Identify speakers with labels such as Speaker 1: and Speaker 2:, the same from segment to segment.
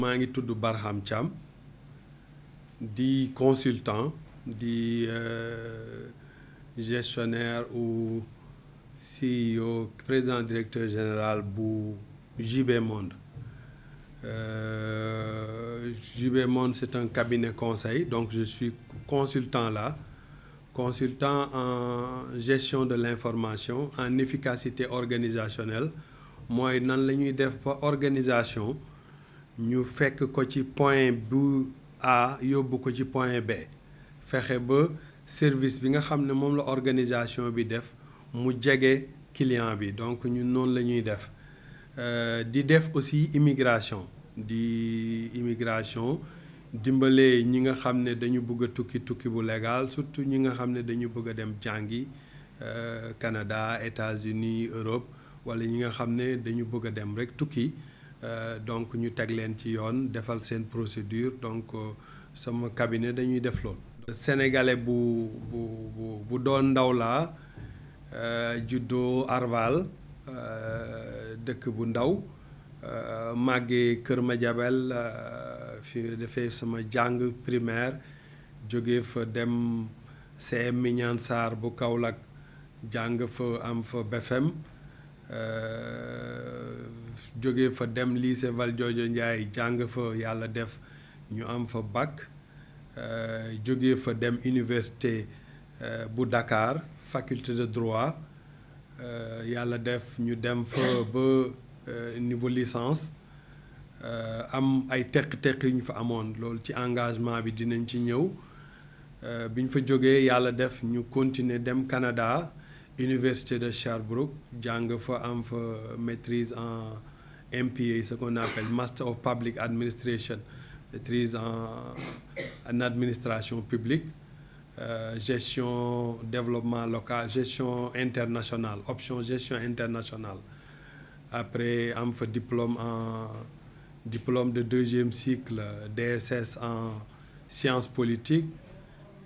Speaker 1: maa ngi tudd Barham Thiam di consultant di gestionnaire ou CEO président directeur général bu JB Monde. JB Monde, c'est un cabinet conseil, donc je suis consultant là, consultant en gestion de l'information, en efficacité organisationnelle. mooy nan la ñuy def ba organisation ñu fekk ko ci point bu A yóbbu ko ci point B fexe ba service bi nga xam ne moom la organisation bi def mu jege client bi donc ñun noonu la ñuy def di def aussi immigration dimbale ñi nga xam ne dañu bëgg a tukki bu légal surtout ñi nga xam ne dañu bëgg a dem jàngi Canada États-Unis Europe wala ñi nga xam ne dañu bëgg a dem rek tukki donc ñu teg leen ci yoon defal seen procédure donc sama cabinet dañuy def loolu. Sénégalais bu doon ndaw laa juddoo Arval dëkk bu ndaw màggee Kër Madiabel fi defee sama jàng primaire jóge fa dem CM Mignane Sarr bu Kaolack jàng fa am fa BFM jóge fa dem lycée Valdiodio Ndiaye jàng fa yàlla def ñu am fa bac jóge fa dem université bu Dakar faculté de droit yàlla def ñu dem fa ba niveau licence am ay teq-teq yu ñu fa amoon loolu ci engagement bi dinañ ci ñëw bi ñu fa jógee yàlla def ñu continuer dem Canada Université de Sherbrooke jàng fa am fa maîtrise en MPA ce qu'on appelle Master of Public Administration maîtrise en administration publique gestion développement local gestion internationale option gestion internationale après am fa diplôme de deuxième cycle DSS en sciences politiques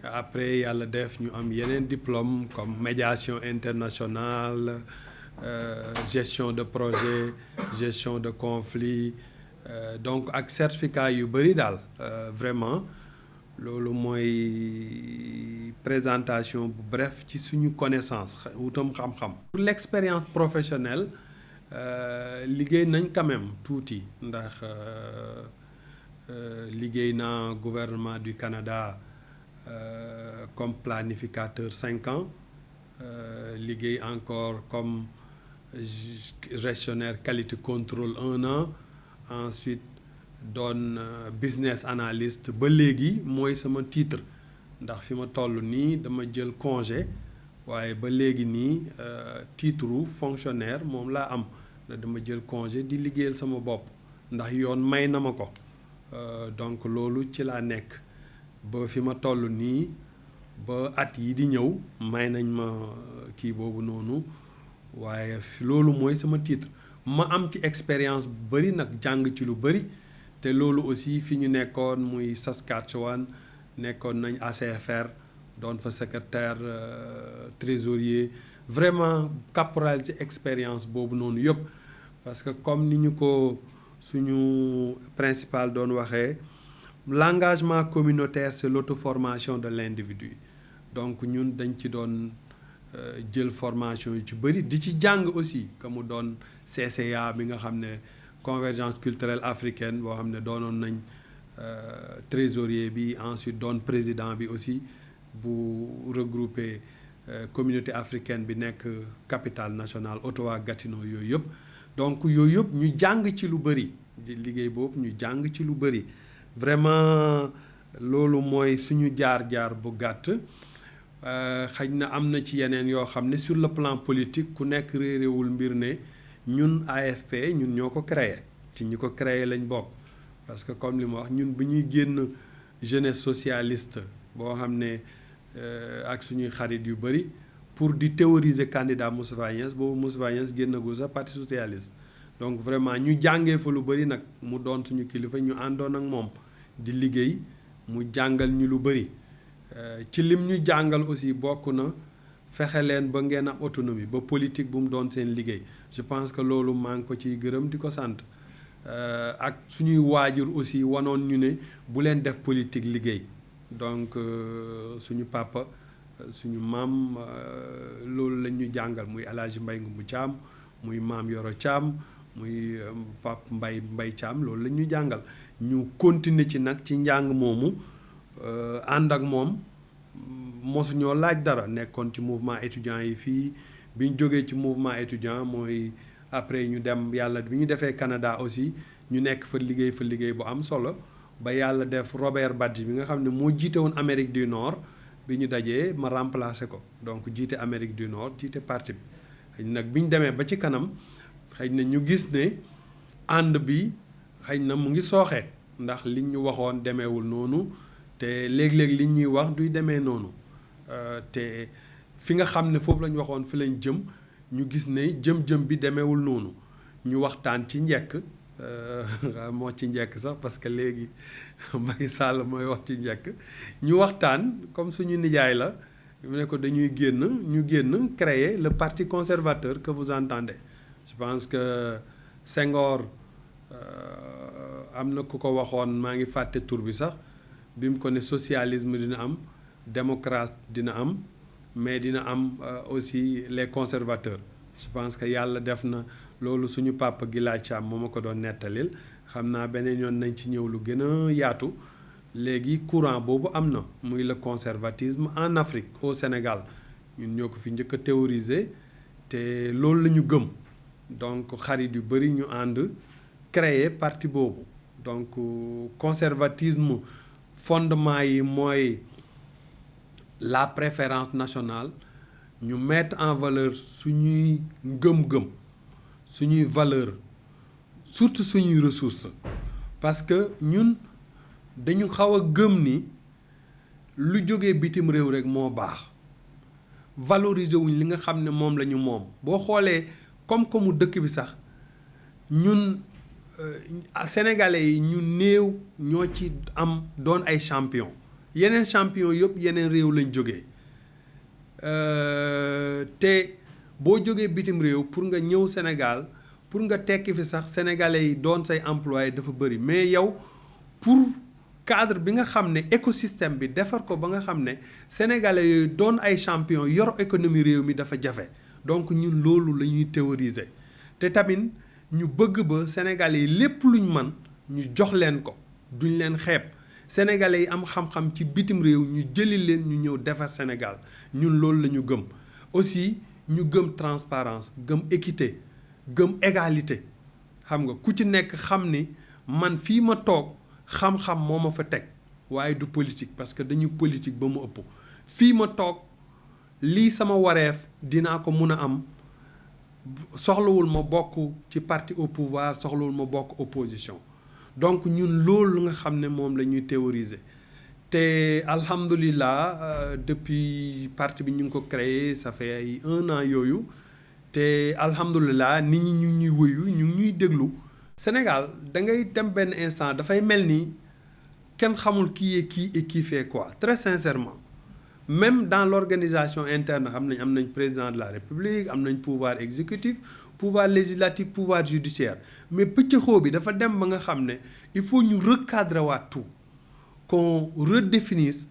Speaker 1: après yàlla def ñu am yeneen diplôme comme médiation internationale gestion de projet gestion de conflit donc ak certificat yu bëri daal vraiment loolu mooy présentation bu bref ci suñu connaissance wutam xam-xam. Pour l'expérience professionnelle liggéey nañ quand même tuuti ndax liggéey naa gouvernement du Canada comme planificateur 5 ans liggéey encore comme gestionnaire qualité contrôle 1 an ensuite doon business analyst ba léegi mooy sama titre ndax fi ma toll nii dama jël congé waaye ba léegi nii titre fonctionnaire moom laa am dama jël congé di liggéeyal sama bopp ndax yoon may na ma ko donc loolu ci laa nekk ba fi ma toll nii ba at yi di ñëw may nañ ma kii boobu noonu waaye loolu mooy sama titre ma am ci expérience bu bëri nag jàng ci lu bëri te loolu aussi fi ñu nekkoon muy Saskatchewan nekkoon nañ ACFR doon fa secrétaire trésorier vraiment caporal ci expérience boobu noonu yëpp parce que comme ni ñu ko suñu principal doon waxee l'engagement communautaire c'est l'auto-formation de l'individu donc ñun dañ ci doon jël formation yu ci bëri di ci jàng aussi que mu doon CCA bi nga xam ne convergence culturelle africaine boo xam ne doonoon nañ trésorier bi ensuite doon président bi aussi bu regroupé communauté africaine bi nekk capitale nationale Ottawa-Gatineau yooyu yëpp donc yooyu yëpp ñu jàng ci lu bëri di liggéey boobu ñu jàng ci lu bëri vraiment loolu mooy suñu jaar-jaar bu gàtt xëy na am na ci yeneen yoo xam ne sur le plan politique ku nekk réeréwul mbir ne ñun AFP ñun ñoo ko créé ci ñi ko créé lañ bokk parce que comme li ma wax ñun bu ñuy génn jeunesse socialiste boo xam ne ak suñuy xarit yu bëri pour di théoriser candidat Moustapha Niasse boobu Moustapha Niasse génnagul sax parti socialiste donc vraiment ñu jàngee fa lu bëri nag mu doon suñu kilifa ñu àndoon ak moom di liggéey mu jàngal ñu lu bëri ci lim ñu jàngal aussi bokk na fexe leen ba ngeen am autonomie ba politique bu mu doon seen liggéey je pense que loolu maa ngi ko ciy gërëm di ko sant ak suñuy waajur aussi wanoon ñu ne bu leen def politique liggéey donc suñu papa suñu maam loolu lañ ñu jàngal muy El Hadj Mbaye Ngoumbou Thiam muy maam Yoro Thiam muy Pape Mbaye Thiam loolu la ñu jàngal ñu continuer ci nag ci njàng moomu ànd ak moom mosu ñoo laaj dara nekkoon ci mouvement étudiant yi fii bi ñu jógee ci mouvement étudiant mooy après ñu dem yàlla bi ñu defee Canada aussi ñu nekk fa liggéey bu am solo ba yàlla def Robert Badji bi nga xam ne moo jiite woon Amérique du Nord bi ñu dajee ma remplacé ko donc jiite Amérique du Nord jiite parti bi xëy nag bi ñu demee ba ci kanam xëy na ñu gis ne ànd bi xëy na mu ngi sooxe ndax liñ ñu waxoon demeewul noonu te léeg-léeg liñ ñuy wax duy demee noonu te fi nga xam ne foofu la ñu waxoon fi lañ jëm ñu gis ne jëm-jëm bi demeewul noonu ñu waxtaan ci njëkk moo ci njëkk sax parce que léegi Macky Sall mooy wax ci njëkk ñu waxtaan comme suñu nijaay la mu ne ko dañuy ñu génn créer le parti conservateur que vous entendez je pense que Senghor am na ku ko waxoon maa ngi fàtte tur bi sax bi mu ko ne socialisme dina am démocrate dina am mais dina am aussi les conservateurs je pense que yàlla def na loolu suñu papa Gila Thiam moo ma ko doon nettalil xam naa beneen yoon nañ ci ñëw lu gën a yaatu léegi courant boobu am na muy le conservatisme en Afrique au Sénégal ñun ñoo ko fi njëkk a théoriser te loolu la ñu gëm donc xarit yu bëri ñu ànd créer parti boobu donc conservatisme fondement yi mooy la préférence nationale ñu mettre en valeur suñuy ngëm-ngëm suñuy valeur surtout suñuy ressources parce que ñun dañu xaw a gëm ni lu jógee bitim réew rek moo baax valoriser wuñ li nga xam ne moom la ñu moom boo xoolee koom-koomu dëkk bi sax ñun sénégalais yi ñu néew ñoo ci am doon ay champion yeneen champion yëpp yeneen réew lañ jógee te boo jógee bitim réew pour nga ñëw Sénégal pour nga tekki fi sax sénégalais yi doon say employé dafa bëri mais yow pour cadre bi nga xam ne écosystème bi defar ko ba nga xam ne sénégalais yooyu doon ay champion yor économie réew mi dafa jafe donc ñun loolu la ñuy théoriser te tamit ñu bëgg ba sénégalais yi lépp luñ man ñu jox leen ko duñ leen xeeb sénégalais yi am xam-xam ci bitim réew ñu jëli leen ñu ñëw defar Sénégal ñun loolu la ñu gëm aussi ñu gëm transparence gëm équité gëm égalité xam nga ku ci nekk xam ni man fii ma toog xam-xam moo ma fa teg waaye du politique parce que dañu politique ba mu ëpp fii ma toog lii sama wareef dinaa ko mun a am soxlawul ma bokk ci parti au pouvoir soxlawul ma bokk opposition donc ñun loolu nga xam ne moom la ñuy théoriser te alhamdulilah depuis parti bi ñu ngi ko créé ça fait ay 1 an yooyu te alhamdulilah nit ñi ñu ngi ñuy wëyu ñu ngi ñuy déglu. Sénégal da ngay dem benn instant dafay mel ni kenn xamul qui est qui et qui fait quoi très sincèrement même dans l'organisation interne am nañ président de la République am nañ pouvoir exécutif pouvoir législatif pouvoir judiciaire mais pëccëxoo bi dafa dem ba nga xam ne il faut ñu recadrer waat tout qu'on redéfinisse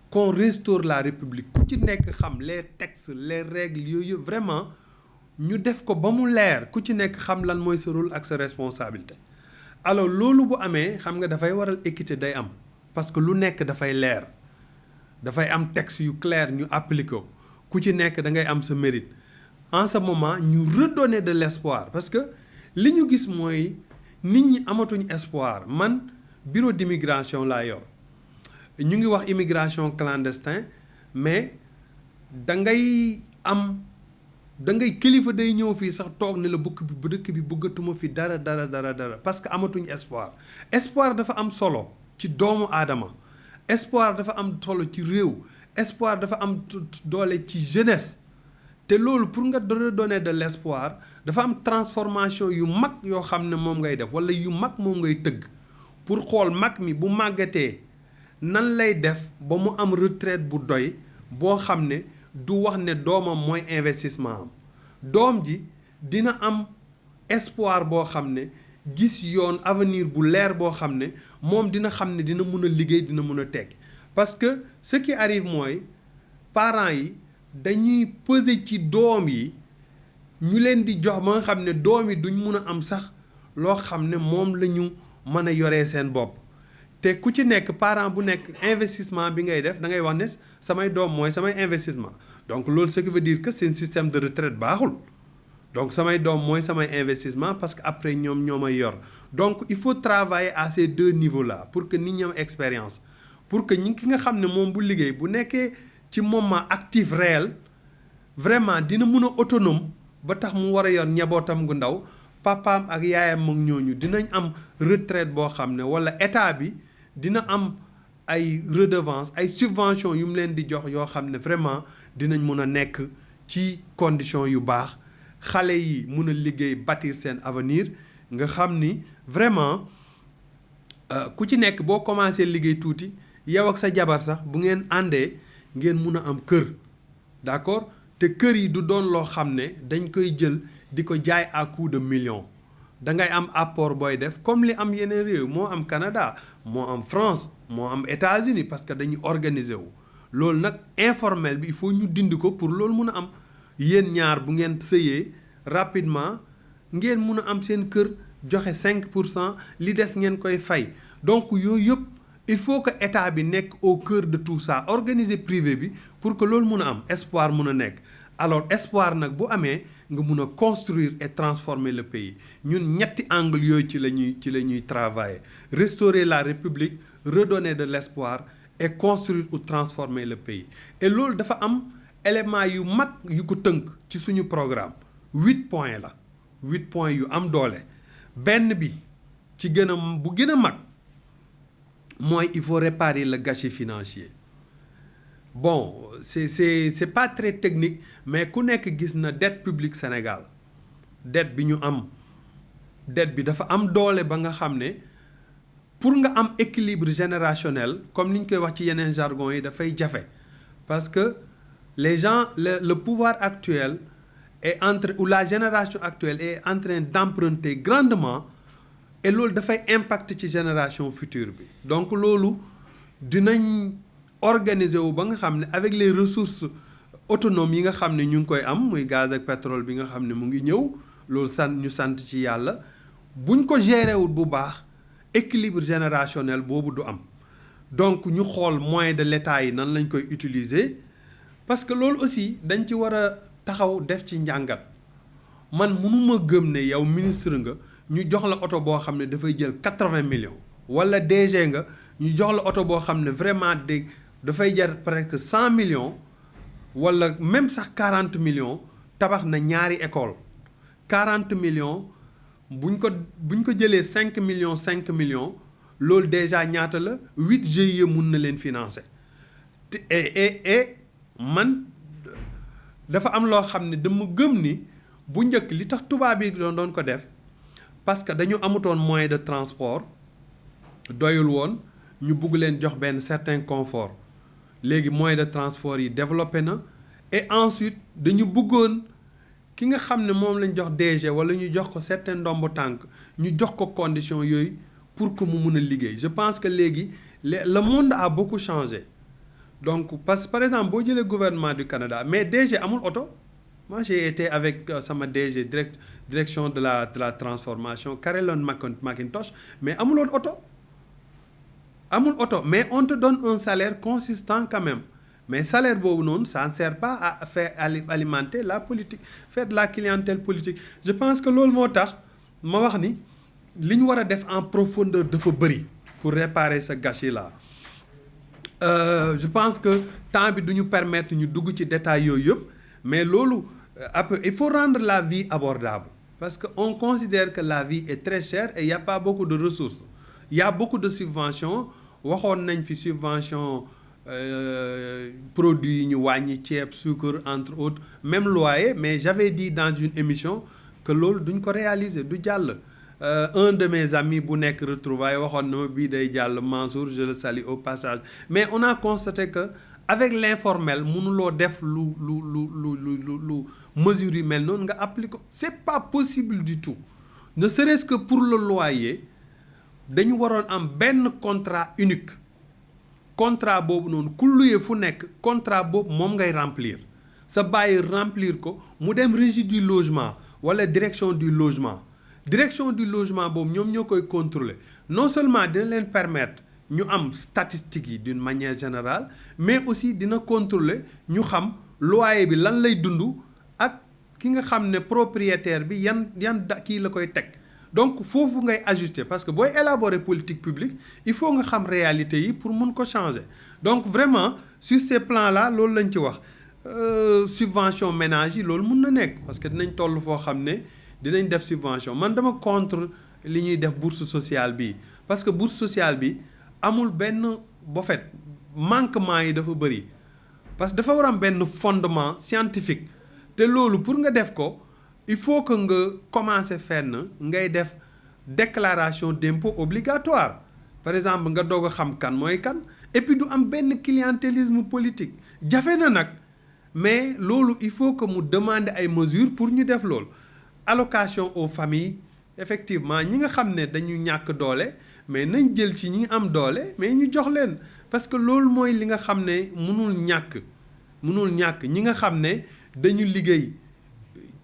Speaker 1: qu'on restaure la République ku ci nekk xam les textes les règles yooyu vraiment ñu def ko ba mu leer ku ci nekk xam lan mooy sa rôle ak sa responsabilité alors loolu bu amee xam nga dafay waral équité day am parce que lu nekk dafay leer dafay am texte yu clair ñu appliquer ko ku ci nekk da ngay am sa mérite en ce moment ñu redonner de l'espoir parce que li ñu gis mooy nit ñi amatuñ espoir man bureau d'immigration laa yor ñu ngi wax immigration clandestin mais da ngay kilifa day ñëw fii sax toog ne la dëkk bi bëggatuma fi dara parce que amatuñ espoir dafa am solo ci doomu aadama espoir dafa am solo ci réew espoir dafa am doole ci jeunesse te loolu pour nga redonner de l'espoir dafa am transformation yu mag yoo xam ne moom ngay def wala yu mag moom ngay tëgg pour xool mag mi bu màggatee nan lay def ba mu am retraite bu doy boo xam ne du wax ne doomam mooy investissement am doom ji dina am espoir boo xam ne gis yoon avenir bu leer boo xam ne moom dina xam ne dina mun a liggéey dina mun a tekki parce que ce qui arrive mooy parents yi dañuy peser ci doom yi ñu leen di jox ba nga xam ne doom yi duñ mun a am sax loo xam ne moom la ñu mën a yoree seen bopp te ku ci nekk parent bu nekk investissement bi ngay def da ngay wax ne samay doom mooy samay investissement donc loolu ce qui veut dire que seen système de retraite baaxul donc samay doom mooy samay investissement parce que après ñoom ñoo may yor donc il faut travailler à ces deux niveaux là pour que nit ñi am expérience pour que ki nga xam ne moom bu liggéey bu nekkee ci moment actif réel vraiment dina mun a autonome ba tax mu war a yor njabootam gu ndaw papaam ak yaayam ak ñooñu dinañ am retraite boo xam ne walla état bi dina am ay redevance ay subvention yu mu leen di jox yoo xam ne vraiment dinañ mun a nekk ci condition yu baax xale yi mun a liggéey bâtir seen avenir nga xam ni vraiment ku ci nekk boo commencé liggéey tuuti yow ak sa jabar sax bu ngeen àndee ngeen mun a am kër d'accord te kër yi du doon loo xam ne dañ koy jël di ko jaay à coup de millions da ngay am apport booy def comme li am yeneen réew moo am Canada moo am France moo am États-Unis parce que dañuy organiser wu loolu nag informel bi il faut ñu dindi ko pour loolu mun a am yéen ñaar bu ngeen sëyee rapidement ngeen mun a am seen kër joxe 5% li des ngeen koy fay donc yooyu yëpp il faut que état bi nekk au cœur de tout ça organiser privé bi pour que loolu mun a am espoir mun a nekk alors espoir nag bu amee nga mun a construire et transformer le pays ñun ñetti angle yooyu ci la ñuy travailler restaurer la république redonner de l'espoir et construire ou transformer le pays et loolu dafa am élément yu mag yu ko tënk ci suñu programme 8 points la 8 points yu am doole benn bi ci bu gën a mag mooy il faut réparer le gâchis financier bon c'est pas très technique mais ku nekk gis na dette publique Sénégal dette bi ñu am dette bi dafa am doole ba nga xam ne pour nga am équilibre générationnel comme ni ñu koy wax ci yeneen jargon yi dafay jafe parce que les gens le pouvoir actuel ou la génération actuelle est en train d'emprunter grandement et loolu dafay impact ci génération future bi donc loolu dinañ organiser wu ba nga xam ne avec les ressources autonomes yi nga xam ne ñu ngi koy am muy gaz ak pétrole bi nga xam ne mu ngi ñëw loolu ñu sant ci yàlla buñ ko gérer wul bu baax équilibre générationnel boobu du am donc ñu xool moyens de l'État yi nan lañ koy utiliser parce que loolu aussi dañ ci war a taxaw def ci njàngat man mënuma gëm ne yow ministre nga ñu jox la oto boo xam ne dafay jël 80 millions wala DG nga ñu jox la oto boo xam ne vraiment dafay jar presque 100 millions wala même sax 40 millions tabax na ñaari école 40 millions buñ ko jëlee 5 millions loolu déjà ñaata la 8 GIE mun na leen financer te et man dafa am loo xam ne dama gëm ni bu njëkk li tax tubaab yi doon ko def parce que dañu amutoon moyen de transport doyul woon ñu bugg leen jox benn certain confort léegi moyen de transport yi développé na et ensuite dañu bëggoon ki nga xam ne moom lañ jox DG wala ñu jox ko certain ndombo tànk ñu jox ko condition yooyu pour que mu mun a liggéey je pense que léegi le monde a beaucoup changé donc parce que par exemple boo jëlee gouvernement du Canada mais DG amul oto moi j'ai été avec sama DG direction de la transformation Carolyn McIntosh mais amuloon oto mais on te donne un salaire consistant quand même mais salaire boobu noonu ça ne sert pas à faire alimenter la politique faire de la clientèle politique je pense que loolu moo tax ma wax ni li ñu war a def en profondeur dafa bëri pour réparer ce gâchis là je pense que temps bi du ñu permettre ñu dugg ci détails yooyu yëpp mais loolu après il faut rendre la vie abordable parce que on considère que la vie est très chère et il y a pas beaucoup de ressources il y a beaucoup de subventions waxoon nañ fi subvention produits yi ñu wàññi ceeb sucre entre autres même loyer mais j'avais dit dans une émission que loolu duñ ko réaliser du jàll un de mes amis bu nekk retrouvailles waxoon na ma bii day jàll Mansour je le salue au passage mais on a constaté que avec l'informel mënuloo def lu mesure yu mel noonu nga appliquer ko c'est pas possible du tout ne serait-ce que pour le loyer dañu waroon am benn contrat unique contrat boobu noonu ku luye fu nekk contrat boobu moom ngay remplir sa bailleur remplir ko mu dem régie du logement wala direction du logement boobu ñoom ñoo koy contrôler non seulement dina leen permettre ñu am statistiques yi d'une manière générale mais aussi dina contrôler ñu xam loyer bi lan lay dund ak ki nga xam ne propriétaire bi yan kii la koy teg donc foofu ngay ajuster parce que booy élaborer politique publique il faut nga xam réalité yi pour mun ko changer donc vraiment sur ces plans là loolu lañ ci wax subvention ménage yi loolu mun na nekk parce que dinañ toll foo xam ne dinañ def subvention man dama contre li ñuy def bourse sociale bi parce que bourse sociale bi amul benn bofet manquement yi dafa bëri parce que dafa war am benn fondement scientifique te loolu pour nga def ko il faut que nga commencer fenn ngay def déclaration d'impôt obligatoire par exemple nga doog a xam kan mooy kan et puis du am benn clientélisme politique jafe na nag mais loolu il faut que mu demander ay mesures pour ñu def loolu allocation aux familles effectivement ñi nga xam ne dañu ñàkk doole mais nañ jël ci ñi am doole mais ñu jox leen parce que loolu mooy li nga xam ne mënul ñàkk ñi nga xam ne dañu liggéey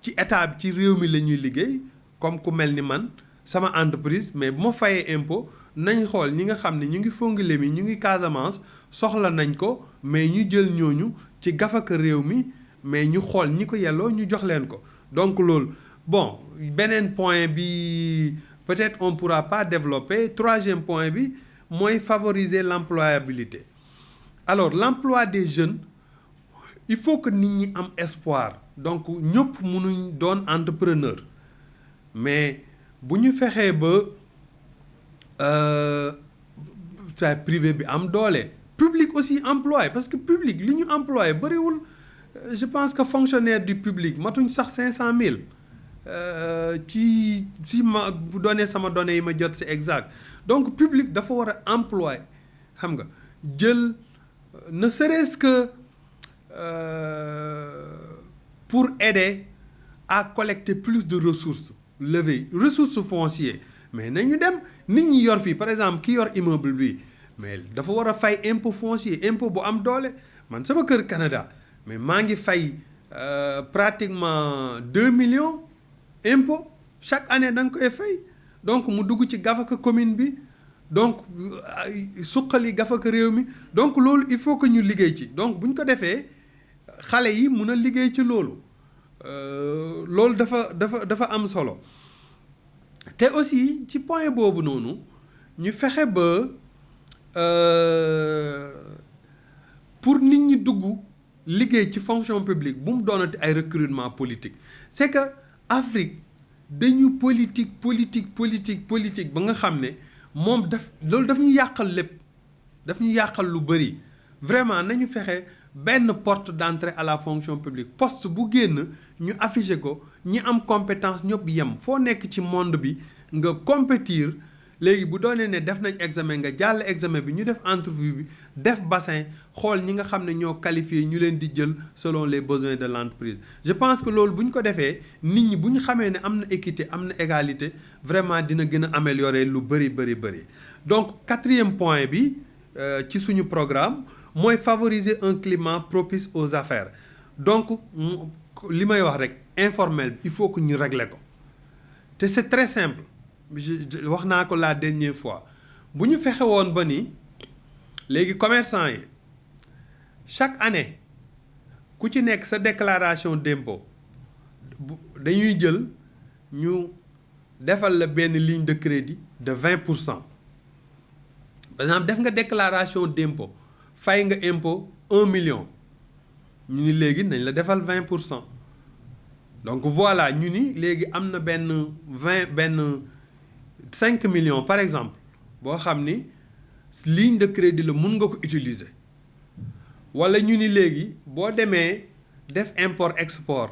Speaker 1: ci état bi ci réew mi la ñuy liggéey comme ku mel ni man sama entreprise mais bu ma fayee impôt nañ xool ñi nga xam ne ñu ngi Fongolimbi ñu ngi Casamance soxla nañ ko mais ñu jël ñooñu ci gafaka réew mi mais ñu xool ñi ko yelloo ñu jox leen ko donc loolu bon beneen point bi peut-être on pourra pas développer troisième point bi mooy favoriser l'employabilité alors l'emploi des jeunes il faut que nit ñi am espoir donc ñëpp mënuñ doon entrepreneur mais bu ñu fexee ba sa privé bi am doole public aussi employé parce que public li ñu employé bëriwul je pense que fonctionnaire du public matuñ sax 500 000 ci ma bu doonee sama données yi ma jot c'est exact donc public dafa war a employé xam nga jël ne serait-ce que pour aider à collecter plus de ressources ressources foncières mais nañu dem nit ñi yor fii par exemple ki yor immeuble bi mais dafa war a fay impôt foncier impôt bu am doole man sama kër Canada mais maa ngi fay pratiquement 2 millions impôt chaque année da nga koy fay donc mu dugg ci gafaka commune bi donc suqali gafaka réew mi donc loolu il faut que ñu liggéey ci donc bu ñu ko defee xale yi mun a liggéey ci loolu loolu dafa am solo te aussi ci point boobu noonu ñu fexe ba pour nit ñi dugg liggéey ci fonction publique bu mu doonati ay recrutement politique c'est que Afrique dañu politique ba nga xam ne moom loolu daf ñu yàqal lépp daf ñu yàqal lu bëri vraiment nañu fexe benn porte d'entrée à la fonction publique poste bu génn ñu affiché ko ñi am compétence ñëpp yem foo nekk ci monde bi nga compétir léegi bu doonee ne def nañ examen nga jàll examen bi ñu def entrevue bi def bassin xool ñi nga xam ne ñoo qualifié ñu leen di jël selon les besoins de l'entreprise je pense que loolu bu ñu ko defee nit ñi bu ñu xamee ne am na équité am na égalité vraiment dina gën a améliorer lu bëri donc quatrième point bi ci suñu programme mooy favoriser un climat propice aux affaires donc li may wax rek informel il faut que ñu régler ko te c'est très simple wax naa ko la dernière fois bu ñu fexe woon ba ni léegi commerçant yi chaque année ku ci nekk sa déclaration d'impôt dañuy jël ñu defal la benn ligne de crédit de 20%. Par exemple def nga déclaration d'impôt fay nga impôt 1 million ñu ni léegi nañ la defal 20%. donc voilà ñu ni léegi am na benn 5 millions par exemple boo xam ni ligne de crédit la mun nga ko utiliser wala ñu ni léegi boo demee def import export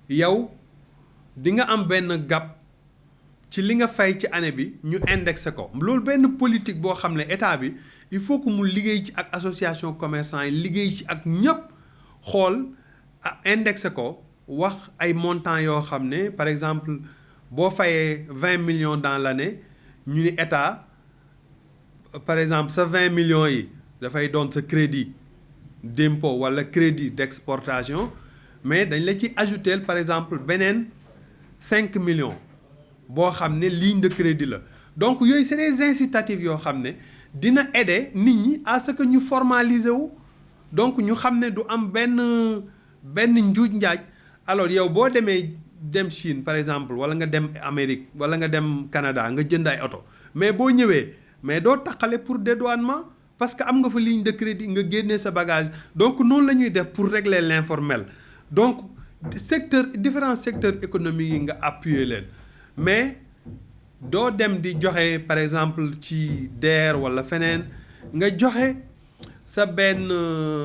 Speaker 1: yow di nga am benn gap ci li nga fay ci année bi ñu indexé ko loolu benn politique boo xam ne état bi il faut que mu liggéey ci ak association commerçant yi liggéey ci ak ñëpp xool indexé ko wax ay montants yoo xam ne par exemple boo fayee 20 millions dans l'année ñu ni état par exemple sa 20 millions yi dafay doon sa crédit d'impôt wala crédit d'exportation mais dañ la ci ajouter par exemple beneen 5 millions boo xam ne ligne de crédit la donc yooyu c'est des incitatifs yoo xam ne dina aider nit ñi à ce que ñu formaliser wu donc ñu xam ne du am benn njuuj njaaj alors yow boo dem Chine par exemple wala nga dem Amérique wala nga dem Canada nga jënd ay oto mais boo ñëwee mais doo taqale pour dédouanement parce que am nga fa ligne de crédit nga génnee sa bagage donc noonu la ñuy def pour régler l'informel donc différents secteurs économiques yi nga appuyer leen mais doo dem di joxe par exemple ci DER wala feneen nga joxe sa benn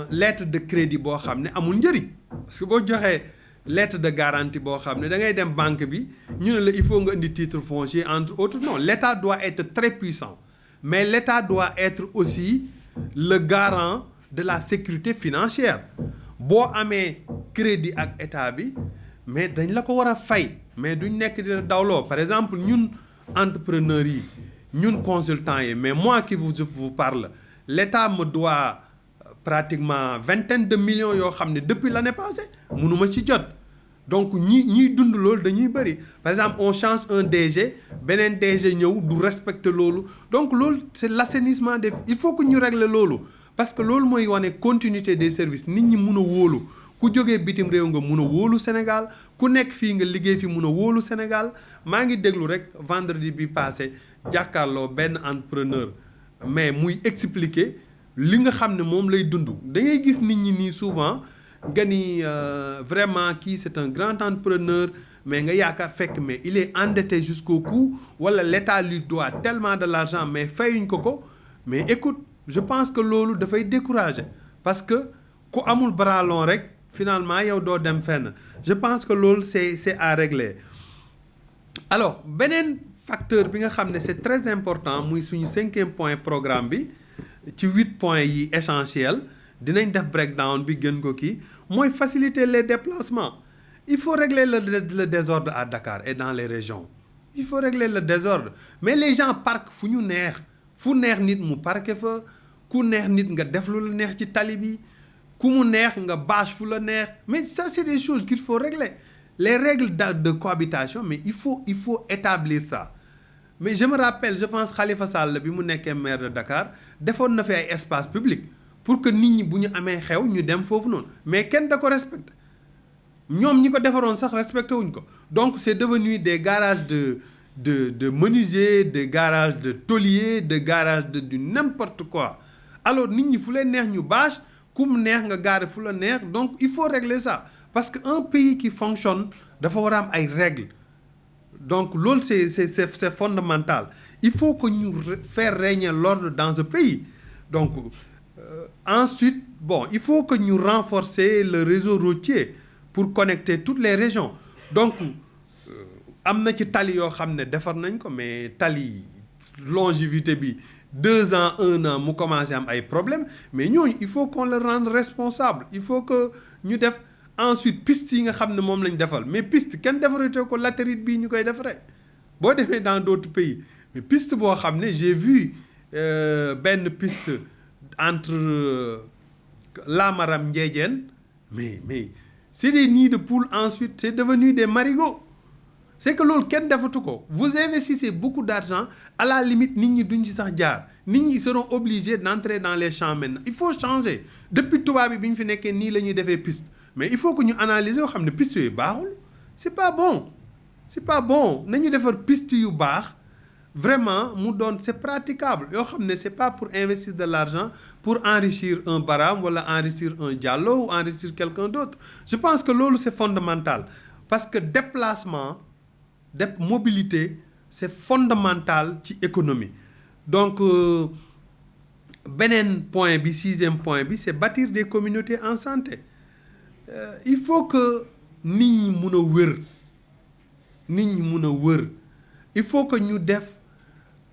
Speaker 1: lettre de crédit boo xam ne amul njëriñ parce que boo joxee lettre de garantie boo xam ne da ngay dem banque bi ñu ne la il faut nga indi titre foncier entre autres non l'État doit être très puissant mais l'État doit être aussi le garant de la sécurité financière boo amee crédit ak état bi mais dañ la ko war a fay mais duñ nekk di dawloo par exemple ñun entrepreneurs yi ñun consultants yi mais moi qui vous parle l'État me doit pratiquement vingtaine de millions yoo xam ne depuis l'année passée mënuma ci jot donc ñiy dund loolu dañuy bëri par exemple on change un DG beneen DG ñëw du respecter loolu donc loolu c'est l'assainissement des il faut que ñu régler loolu parce que loolu mooy wane continuité des services nit ñi mun a wóolu ku jógee bitim réew nga mun a wóolu Sénégal ku nekk fii nga liggéey fi mun a wóolu Sénégal maa ngi déglu rek vendredi bi passé jàkkaarloo benn entrepreneur mais muy expliquer li nga xam ne moom lay dund da ngay gis nit ñi nii souvent nga ni vraiment kii c'est un grand entrepreneur mais nga yaakaar fekk mais il est endetté jusqu'au cou wala l'État lui doit tellement de l'argent mais fayuñ ko mais écoute je pense que loolu dafay décourager parce que ku amul bras long rek finalement yow doo dem fenn je pense que loolu c'est à régler alors beneen facteur bi nga xam ne c'est très important muy suñu 5e point programme bi ci 8 points yi essentiels dinañ def breakdown bi gën ko kii mooy faciliter les déplacements il faut régler le désordre à Dakar et dans les régions il faut régler le désordre mais les gens parquent fu neex nit mu parquer fa ku neex nit nga def lu la neex ci tali bi ku mu neex nga bâche fu la neex mais ça c'est des choses qu'il faut régler les règles de cohabitation mais il faut établir ça mais je me rappelle je pense Khalifa Sall bi mu nekkee maire de Dakar defoon na fi ay espace public pour que nit ñi bu ñu amee xew ñu dem foofu noonu mais kenn da ko respecté ñoom ñi ko defaroon sax respecté wuñ ko donc c'est devenu des garages de menuisiers des garages de tôliers de garages de du n'importe quoi alors nit ñi fu leen neex ñu bâche ku mu neex nga gaare fu la neex donc il faut régler ça parce que un pays qui fonctionne dafa war a am ay règles donc loolu c'est fondamental il faut que ñu faire régner l'ordre dans ce pays donc ensuite bon il faut que ñu renforcer le réseau routier pour connecter toutes les régions donc am na ci tali yoo xam ne defar nañ ko mais tali longévité bi 2 ans 1 an mu commencé am ay problèmes mais ñooñu il faut qu'on le rende responsable il faut que ñu def ensuite piste yi nga xam ne moom lañ defal mais piste kenn defaratee ko latérite bii ñu koy defaree boo demee dans d'autres pays mais piste boo xam ne j'ai vu benn piste entre Lamaram Ndiédiène mais c'est des nids de poules ensuite c'est devenu des marigots c'est que loolu kenn defatu ko vous investissez beaucoup d'argent à la limite nit ñi duñ ci sax jaar nit ñi seront obligés d'entrer dans les champs maintenant il faut changer depuis tubaab bi ñu fi nekkee nii la ñuy defee piste mais il faut que ñu analyser yoo xam ne piste yooyu baaxul c'est pas bon nañu defar piste yu baax vraiment mu doon c'est praticable yoo xam ne c'est pas pour investir de l'argent pour enrichir un Baram wala enrichir un Diallo ou enrichir quelqu'un d'autre je pense que loolu c'est fondamental parce que déplacement mobilité c'est fondamental ci économie donc beneen point bi 6e point bi c'est bâtir des communautés en santé il faut que nit ñi mun a wër il faut que ñu def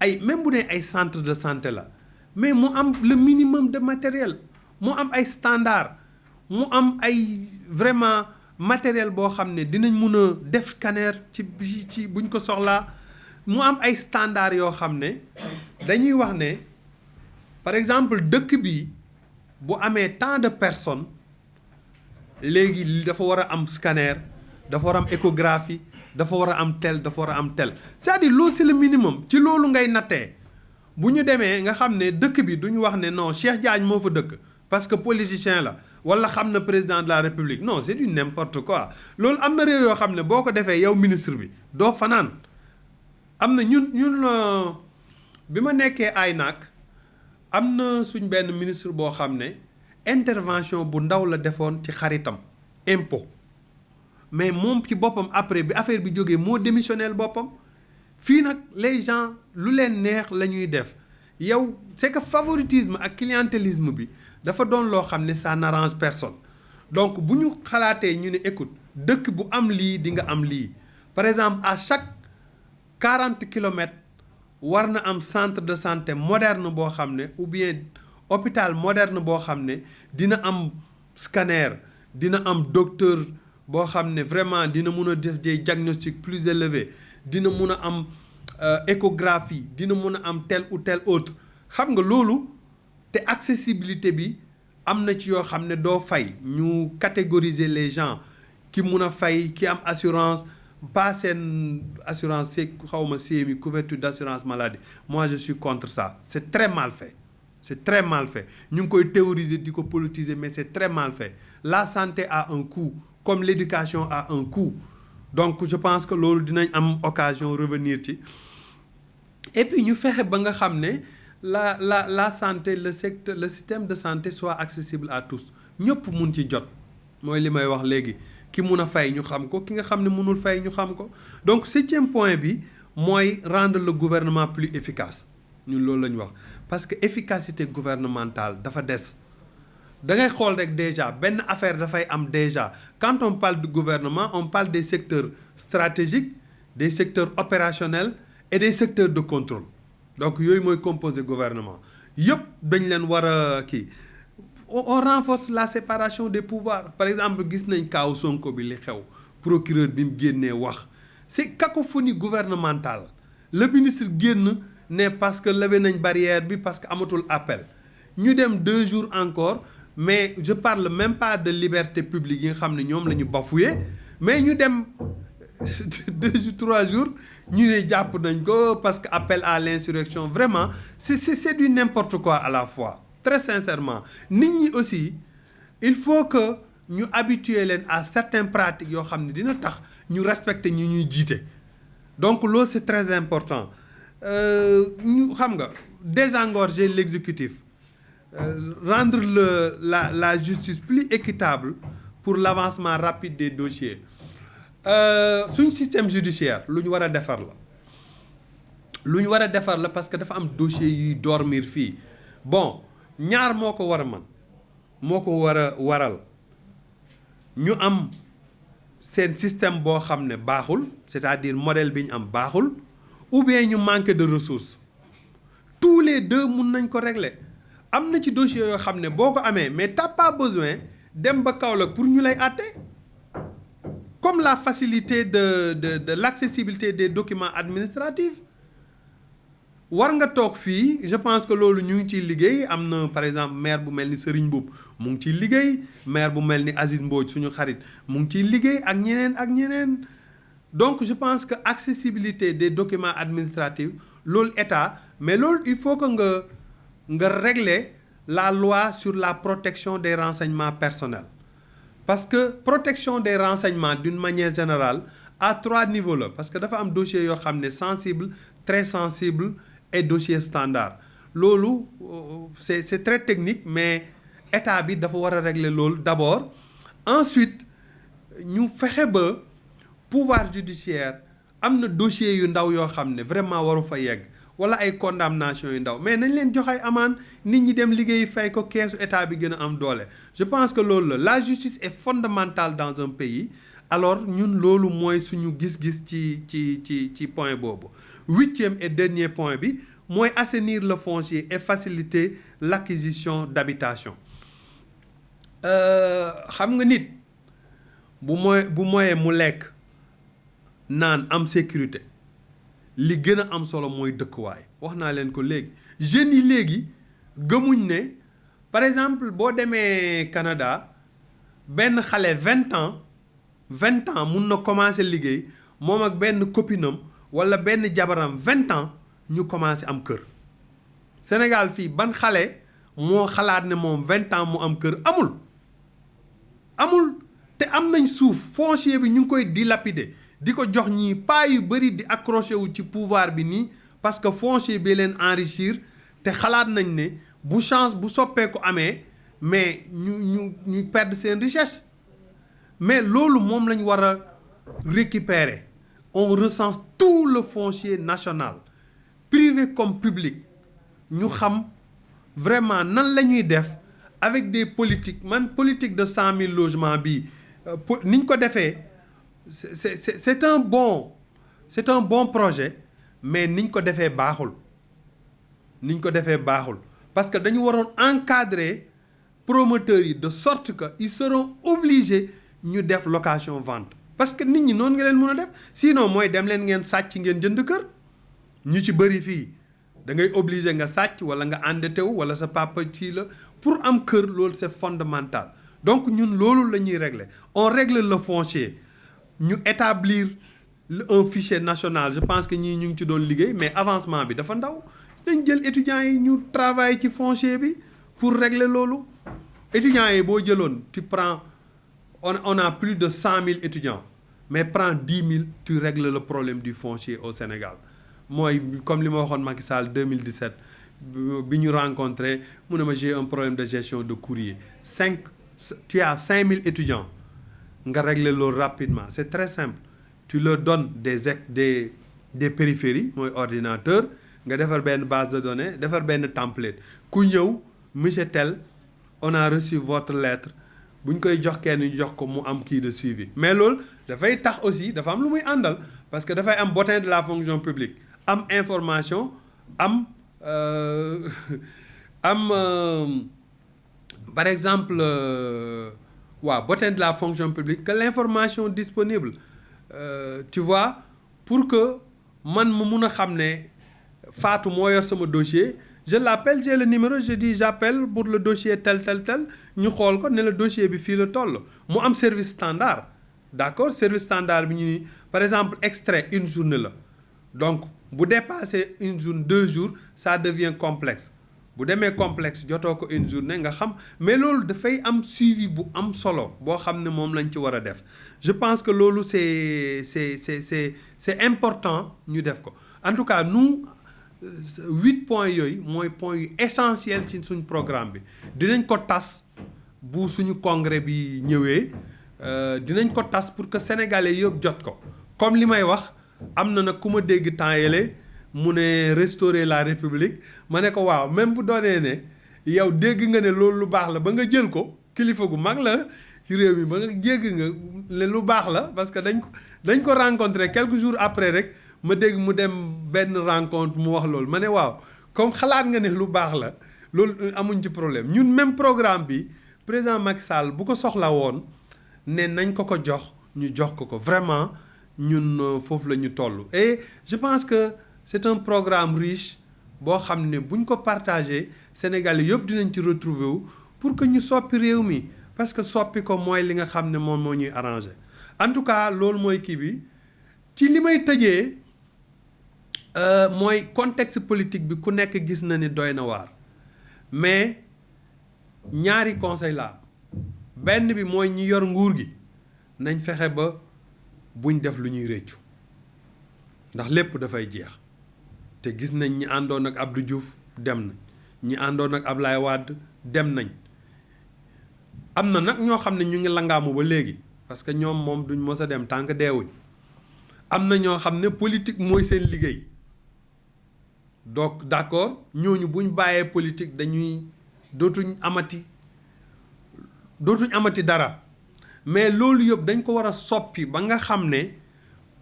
Speaker 1: ay même bu dee ay centre de santé la mais mu am le minimum de matériel mu am ay standards mu am ay vraiment matériel boo xam ne dinañ mun a def scanner ci buñ ko soxlaa mu am ay standards yoo xam ne dañuy wax ne par exemple dëkk bi bu amee tant de personnes léegi dafa war a am scanner dafa war a am échographie dafa war a am tel dafa war a am tel c'est-à-dire loolu c'est le minimum ci loolu ngay nattee bu ñu demee nga xam ne dëkk bi du ñu wax ne non Cheikh Diagne moo fa dëkk parce que politicien la wala xam na président de la république non c'est du n'importe quoi loolu am na réew yoo xam ne boo ko defee yow ministre bi doo fanaan am na ñun bi ma nekkee AYNAC am na suñ benn ministre boo xam ne intervention bu ndaw la defoon ci xaritam impôt mais moom ci boppam après bi affaire bi jógee moo démissionnel boppam fii nag les gens lu leen neex la ñuy def yow c'est que favoritisme ak clientélisme bi dafa doon loo xam ne ça n'arrange personne donc bu ñu xalaatee ñu ne écoute dëkk bu am lii di nga am lii par exemple à chaque 40 kilomètres war na am centre de santé moderne boo xam ne ou bien hôpital moderne boo xam ne dina am scanner dina am docteur boo xam ne vraiment dina mun a def des diagnostics plus élevés dina mun a am échographie dina mun a am tel ou tel autre xam nga loolu te accessibilité bi am na ci yoo xam ne doo fay ñu catégoriser les gens ki mun a fay ki am assurance pas seen assurance xawma CMU couverture d'assurance maladie moi je suis contre ça c'est très mal fait c'est très mal fait ñu ngi koy théoriser di ko politiser mais c'est très mal fait la santé a un coût comme l'éducation a un coût donc je pense que loolu dinañ am occasion revenir ci et puis ñu fexe ba nga xam ne la santé le système de santé soit accessible à tous ñëpp mun ci jot mooy li may wax léegi ki mun a fay ñu xam ko ki nga xam ne mënul fay ñu xam ko donc 7e point bi mooy rendre le gouvernement plus efficace ñun loolu la ñu wax parce que efficacité gouvernementale dafa des da ngay xool rek déjà benn affaire dafay am déjà quand on parle du gouvernement on parle des secteurs stratégiques des secteurs opérationnels et des secteurs de contrôle donc yooyu mooy composé gouvernement yëpp dañ leen war a kii on renforce la séparation des pouvoirs par exemple gis nañ kaaw Sonko bi li xew procureur bi mu génnee wax c'est cacophonie gouvernementale le ministre génn ne parce que levé nañ barrière bi parce que amatul appel ñu dem 2 jours encore mais je parle même pas de liberté publique yi nga xam ne ñoom la ñu bafoué mais ñu dem 2 jours 3 jours ñu ne jàpp nañ ko parce que appel à l'insurrection vraiment c'est du n'importe quoi à la fois très sincèrement nit ñi aussi il faut que ñu habituer leen à certaines pratiques yoo xam ne dina tax ñu respecter ñu ñuy jiite donc loolu c'est très important ñu xam nga désengorger l'exécutif rendre la justice plus équitable pour l'avancement rapide des dossiers suñ système judiciaire lu ñu war a defar la parce que dafa am dossier yuy dormir fii bon ñaar moo ko war a waral ñu am seen système boo xam ne baaxul c'est-à-dire modèle bi ñu am baaxul ou bien ñu manque de ressources tous les deux mun nañ ko régler am na ci dossier yoo xam ne boo ko amee mais t'as pas besoin dem ba Kaolack pour ñu lay àtte comme la facilité de l'accessibilité des documents administratifs war nga toog fii je pense que loolu ñu ngi ciy liggéey am na par exemple maire bu mel ni Serigne Mboup mu ngi ciy liggéey maire bu mel ni Aziz Mbodj suñu xarit mu ngi ciy liggéey ak ñeneen donc je pense que accessibilité des documents administratifs loolu état mais loolu il faut que nga régler la loi sur la protection des renseignements personnels parce que protection des renseignements d'une manière générale à 3 niveaux la parce que dafa am dossier yoo xam ne sensible très sensible et dossier standard loolu c'est très technique mais état bi dafa war a régler loolu d'abord ensuite ñu fexe ba pouvoir judiciaire am na dossier yu ndaw yoo xam ne vraiment waru fa yegg wala ay condamnation yu ndaw mais nañ leen jox ay amende nit ñi dem liggéey fay ko keesu état bi gën a am doole je pense que loolu la justice est fondamentale dans un pays alors ñun loolu mooy suñu gis-gis ci point boobu 8e et dernier point bi mooy assainir le foncier et faciliter l'acquisition d'habitation. xam nga nit bu moyee mu lekk naan am sécurité li gën a am solo mooy dëkkuwaay wax naa leen ko léegi jeunes yi léegi gëmuñ ne par exemple boo demee Canada benn xale 20 ans mun na commencer liggéey moom ak benn copinam walla benn jabaram 20 ans ñu commencer am kër. Sénégal fii ban xale moo xalaat ne moom 20 ans mu am kër amul te am nañ suuf foncier bi ñu ngi koy dilapider di ko jox ñii pas yu bëri di accroché wu ci pouvoir bi nii parce que foncier bi leen enrichir te xalaat nañ ne bu soppeeku amee mais ñu perdre seen richesse mais loolu moom lañ war a récupérer. On recense tout le foncier national privé comme public ñu xam vraiment nan la ñuy def avec des politiques politique de 100 000 logements bi ni ñu ko defee c'est un bon projet mais ni ñu ko defee baaxul parce que dañu waroon encadrer promoteurs yi de sorte que ils seront obligés ñu def location vente parce que nit ñi noonu nga leen mën a def sinon mooy dem leen ngeen sàcc ngeen jënd kër ñu ci bëri fii da ngay obligé nga sàcc wala nga endetté wu wala sa papa ci la pour am kër loolu c'est fondamental donc ñun loolu la ñuy régler on règle le foncier ñu établir un fichier national je pense que ñii ñu ngi ci doon liggéey mais avancement bi dafa ndaw dañ jël étudiants yi ñu travailler ci foncier bi pour régler loolu étudiants yi boo jëloon tu prends on a plus de 100 000 étudiants mais prends 10 000 tu règles le problème du foncier au Sénégal mooy comme li ma waxoon Macky Sall 2017 bi ñu rencontré mu ne ma j'ai un problème de gestion de courrier tu as 5 000 étudiants nga régler loolu rapidement c'est très simple tu leur donnes des périphéries mooy ordinateur nga defar benn base de données defar benn template ku ñëw monsieur tel on a reçu votre lettre bu ñu koy jox kenn ñu jox ko mu am kii de suivi mais loolu dafay tax aussi dafa am lu muy àndal parce que dafay am bottin de la fonction publique am information par exemple bottin de la fonction publique que l'information disponible tu vois pour que man ma mun a xam ne Fatou moo yor sama dossier je l'appelle j'ai le numéro je dis j'appelle pour le dossier tel ñu xool ko ne la dossier bi fii la toll mu am service standard d'accord service standard bi ñu par exemple extrait une journée la donc bu dépasser une journée 2 jours ça devient complexe bu demee complexe jotoo ko une journée nga xam mais loolu dafay am suivi bu am solo boo xam ne moom lañ ci war a def je pense que loolu c'est important ñu def ko en tout cas nous 8 points yooyu mooy points yu essentiels ci suñ programme bi dinañ ko tas bu suñu congrès bi ñëwee dinañ ko tas pour que sénégalais yëpp jot ko comme li may wax am na nag ku ma dégg temps yële mu ne restaurer la république ma ne ko waaw même bu doonee ne yow dégg nga ne loolu lu baax la ba nga jël ko kilifa gu mag la ci réew mi ba nga jégg nga lu baax la parce que dañ ko rencontrer quelques jours après rek ma dégg mu dem benn rencontre mu wax loolu ma ne waaw comme xalaat nga ne lu baax la loolu amuñ ci problème ñun même programme bi président Macky Sall bu ko soxla woon ne nañ ko jox ñu jox ko vraiment ñun foofu la ñu toll et je pense que c'est un programme riche boo xam ne buñ ko partagé Sénégalais yëpp dinañ ci retrouver wu pour que ñu soppi réew mi parce que soppi ko mooy li nga xam ne moom moo ñuy arrangé en tout cas loolu mooy kii bi ci li may tëjee mooy contexte politique bi ku nekk gis na ni doy na waar mais ñaari conseil la benn bi mooy ñi yor nguur gi nañ fexe ba buñ def lu ñuy réccu ndax lépp dafay jeex te gis nañ ñi àndoon ak Abdou Diouf dem nañ ñi àndoon ak Ablaye Wade dem nañ am na nag ñoo xam ne ñu ngi langaamu ba léegi parce que ñoom moom duñ mës a dem tant que deewuñ am na ñoo xam ne politique mooy seen liggéey donc d'accord ñooñu buñ bàyyee politique dootuñ amati dara mais loolu yëpp dañ ko war a soppi ba nga xam ne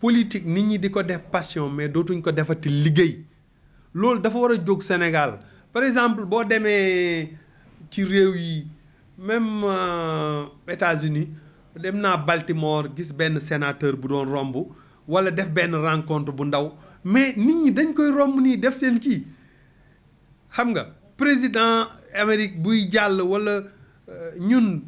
Speaker 1: politique nit ñi di ko def passion mais dootuñ ko defati liggéey loolu dafa war a jóg Sénégal par exemple boo demee ci réew yi même États-Unis dem naa Baltimore gis benn sénateur bu doon romb wala def benn rencontre bu ndaw mais nit ñi dañ koy romb nii def seen kii xam nga président Amérique buy jàll wala ñun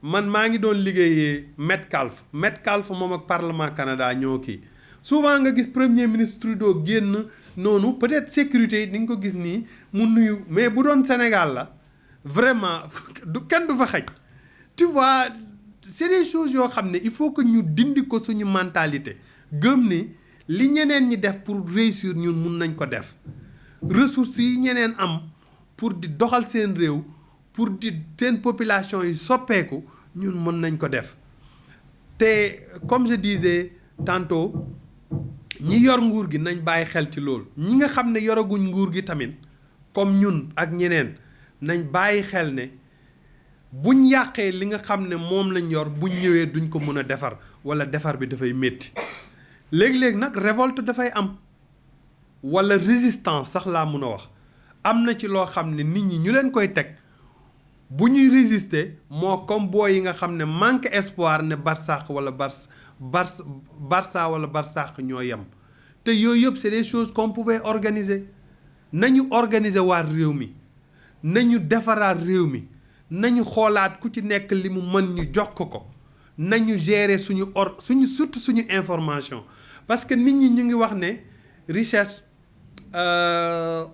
Speaker 1: man maa ngi doon liggéeyee Metcalfe moom ak Parlement Canada ñoo kii souvent nga gis premier ministre Trudeau génn noonu peut-être sécurité yi di nga ko gis nii mu nuyu mais bu doon Sénégal la vraiment kenn du fa xaj tu vois c'est des choses yoo xam ne il faut que ñu dindi ko suñu mentalité gëm ni li ñeneen ñi def pour réussir ñun mun nañ ko def ressources yi ñeneen am pour di doxal seen réew pour di seen population yi soppeeku ñun mën nañ ko def te comme je disais tantôt ñi yor nguur gi nañ bàyyi xel ci loolu ñi nga xam ne yoraguñ nguur gi tamit comme ñun ak ñeneen nañ bàyyi xel ne buñ yàqee li nga xam ne moom lañ yor buñ ñëwee duñ ko mën a defar wala defar bi dafay métti léegi-léegi nag révolte dafay am wala résistance sax laa mun a wax am na ci loo xam ne nit ñi ñu leen koy teg bu ñuy résister moo comme boo yi nga xam ne manque espoir ne Barsaq wala Barça wala Barsaq ñoo yem te yooyu yëpp c'est des choses qu'on pouvait organiser nañu organiser waat réew mi nañu defaraat réew mi nañu xoolaat ku ci nekk li mu mën ñu jox ko nañu gérer suñu surtout suñu information parce que nit ñi ñu ngi wax ne richesse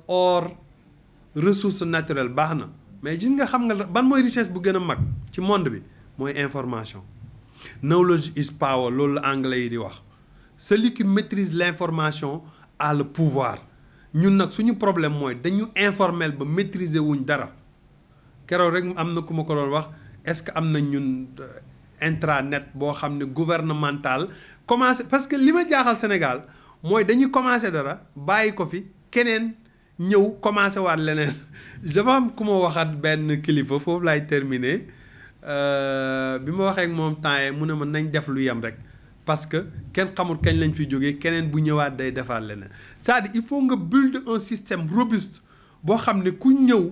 Speaker 1: or ressource naturelle baax na mais gis nga xam nga ban mooy richesse bu gën a mag ci monde bi mooy information knowledge is power loolu la anglais yi di wax celui qui maîtrise l'information a le pouvoir ñun nag suñu problème mooy dañu informel ba maîtriser wuñ dara keroog rek am na ku ma ko doon wax est-ce que am na ñun intranet boo xam ne gouvernemental commencé parce que li ma jaaxal Sénégal mooy dañuy commencé dara bàyyi ko fi keneen ñëw commencé waat leneen dafa am ku ma waxaat benn kilifa foofu laay terminer bi ma waxee ak moom temps mu ne ma nañ def lu yem rek parce que kenn xamul kañ lañ fi jógee keneen bu ñëwaat day defaat leneen c'est-à-dire il faut nga build un système robuste boo xam ne ku ñëw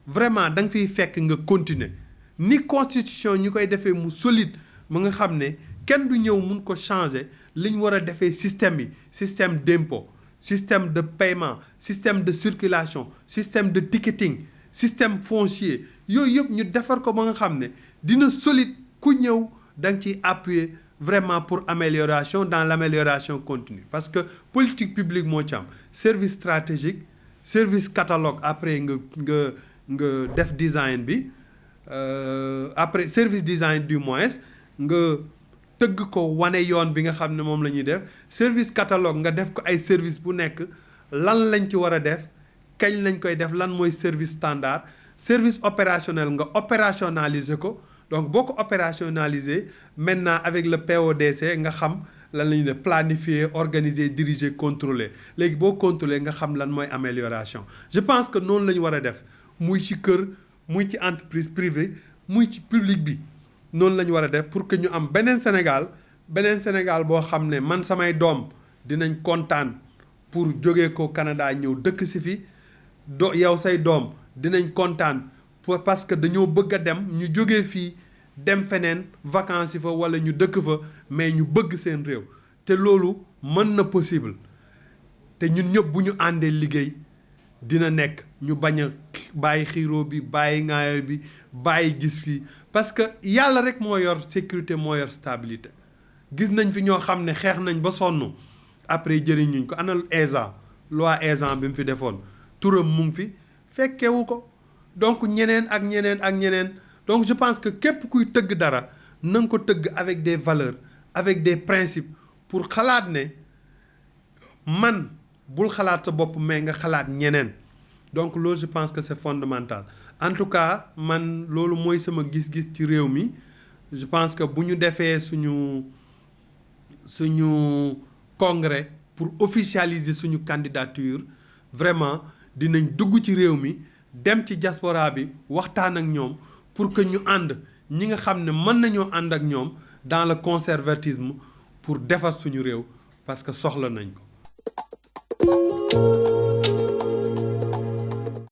Speaker 1: vraiment da nga fiy fekk nga continuer ni constitution ñu koy defee mu solide mu nga xam ne kenn du ñëw mun ko changer li ñu war a defee système yi système d'impôt système de paiement système de circulation système de ticketing système foncier yooyu yëpp ñu defar ko ba nga xam ne dina solide ku ñëw da nga ciy appuyer vraiment pour amélioration dans l'amélioration continue parce que politique publique moo ci am service stratégique service catalogue après nga def design bi après service design du moins nga tëgg ko wane yoon bi nga xam ne moom la ñuy def service catalogue nga def ko ay service bu nekk lan lañ ci war a def kañ lañ koy def lan mooy service standard service opérationnel nga opérationnaliser ko donc boo ko opérationnaliser maintenant avec le PODC nga xam lan la ñuy def planifier organiser diriger contrôler léegi boo contrôler nga xam lan mooy amélioration je pense que noonu la ñu war a def muy ci kër muy ci entreprise privée muy ci public bi noonu la ñu war a def pour que ñu am beneen Sénégal boo xam ne man samay doom dinañ kontaan pour jógee ko Canada ñëw dëkk si fi yow say doom dinañ kontaan parce que dañoo bëgg a dem ñu jógee fii dem feneen vacances yi fa wala ñu dëkk fa mais ñu bëgg seen réew te loolu mën na possible te ñun ñëpp bu ñu àndee liggéey dina nekk ñu bañ a bàyyi xiiroo bi bàyyi ŋaayo bi bàyyi gis fii parce que yàlla rek moo yor sécurité moo yor stabilité gis nañ fi ñoo xam ne xeex nañ ba sonn après jëriñuñ ko ana Ezzan loi Ezzan bi mu fi defoon turam mu ngi fi fekkewu ko donc ñeneen ak ñeneen donc je pense que képp kuy tëgg dara na nga ko tëgg avec des valeurs avec des principes pour xalaat ne man bul xalaat sa bopp mais nga xalaat ñeneen donc loolu je pense que c'est fondamental en tout cas man loolu mooy sama gis-gis ci réew mi je pense que bu ñu defee suñu congrès pour officialiser suñu candidature vraiment dinañ dugg ci réew mi dem ci diaspora bi waxtaan ak ñoom pour que ñu ànd ñi nga xam ne mën nañoo ànd ak ñoom dans le conservatisme pour defar suñu réew parce que soxla nañ ko